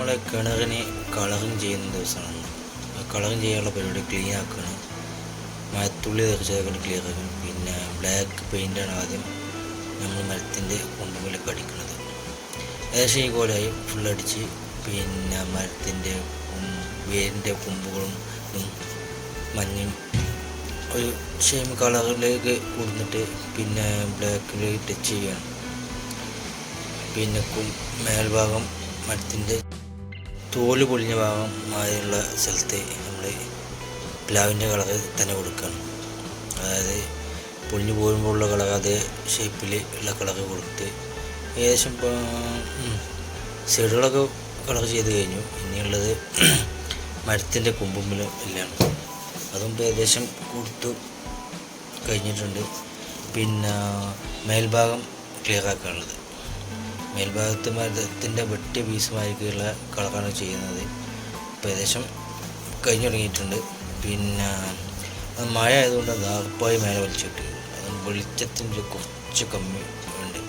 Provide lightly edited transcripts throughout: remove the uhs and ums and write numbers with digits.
നമ്മളെ കിണറിനെ കളറിങ് ചെയ്യുന്ന ദിവസമാണ്. കളറിങ് ചെയ്യാനുള്ള പരിപാടി ക്ലീൻ ആക്കണം. മരത്തുള്ളി തെറിച്ചതൊക്കെ ക്ലിയർ ആക്കണം. പിന്നെ ബ്ലാക്ക് പെയിൻ്റാണ് ആദ്യം നമ്മൾ മരത്തിൻ്റെ കൊമ്പുകളൊക്കെ അടിക്കുന്നത്. ഏകദേശം ഈ കോലായി ഫുള്ളടിച്ച് പിന്നെ മരത്തിൻ്റെ വേരിൻ്റെ കൊമ്പുകളും മഞ്ഞയും ഒരു സെയിം കളറിലേക്ക് കൊടുത്തിട്ട് പിന്നെ ബ്ലാക്കിലേക്ക് ടച്ച് ചെയ്യണം. പിന്നെ മേൽഭാഗം മരത്തിൻ്റെ തോല് പൊളിഞ്ഞ ഭാഗമായുള്ള സ്ഥലത്ത് നമ്മൾ പ്ലാവിൻ്റെ കളറ് തന്നെ കൊടുക്കണം. അതായത് പൊളിഞ്ഞു പോകുമ്പോൾ ഉള്ള കളർ അതേ ഷേപ്പിൽ ഉള്ള കളറ് കൊടുത്ത് ഏകദേശം ഇപ്പോൾ സൈഡുകളൊക്കെ കളർ ചെയ്ത് കഴിഞ്ഞു. ഇനിയുള്ളത് മരത്തിൻ്റെ കൊമ്പുമ്പിൽ എല്ലാം അതും ഏകദേശം കൊടുത്തു കഴിഞ്ഞിട്ടുണ്ട്. പിന്നെ മേൽഭാഗം ക്ലിയർ ആക്കാനുള്ളത്. മേൽഭാഗത്ത് മരത്തിൻ്റെ വെട്ടിയ പീസുമായിരിക്കുള്ള കളറാണ് ചെയ്യുന്നത്. ഇപ്പോൾ ഏകദേശം കഴിഞ്ഞു തുടങ്ങിയിട്ടുണ്ട്. പിന്നെ മഴ ആയതുകൊണ്ട് ദാർപ്പായി മേലെ വലിച്ചിട്ട് അതുകൊണ്ട് വെളിച്ചത്തിൻ്റെ കുറച്ച് കമ്മി ഉണ്ട്.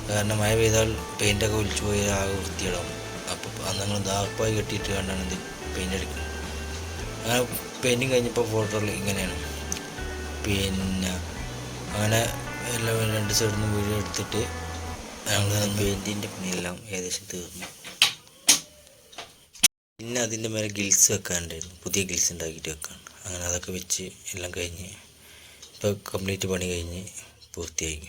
കാരണം മഴ പെയ്താൽ പെയിൻ്റൊക്കെ ഒലിച്ചു പോയി ആകെ വൃത്തിയിടാവും. അപ്പോൾ അന്നങ്ങൾ ദാർപ്പായി കെട്ടിയിട്ട് കണ്ടാണ് ഇത് പെയിൻ്റ് അടിക്കുന്നത്. അങ്ങനെ പെയിൻറ്റിങ് കഴിഞ്ഞപ്പോൾ ഫോട്ടോയിൽ ഇങ്ങനെയാണ്. പിന്നെ അങ്ങനെ എല്ലാം രണ്ട് സൈഡിൽ നിന്ന് വീഡിയോ എടുത്തിട്ട് ഞങ്ങൾ പെയിൻറ്റിൻ്റെ പണിയെല്ലാം ഏകദേശം തീർന്നു. പിന്നെ അതിൻ്റെ മേലെ ഗിൽസ് വെക്കാനുണ്ടായിരുന്നു. പുതിയ ഗിൽസ് ഉണ്ടാക്കിയിട്ട് വെക്കാൻ. അങ്ങനെ അതൊക്കെ വെച്ച് എല്ലാം കഴിഞ്ഞ് ഇപ്പോൾ കംപ്ലീറ്റ് പണി കഴിഞ്ഞ് പൂർത്തിയായി.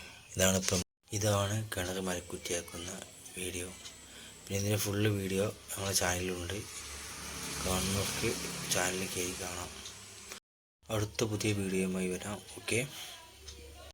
ഇതാണ് കിണർ മരക്കുറ്റിയാക്കുന്ന വീഡിയോ. പിന്നെ ഇതിൻ്റെ ഫുള്ള് വീഡിയോ നമ്മുടെ ചാനലിലുണ്ട്. കാണുന്നവർക്ക് ചാനലിൽ കയറി കാണാം. അടുത്ത പുതിയ വീഡിയോയുമായി വരാം. ഓക്കെ.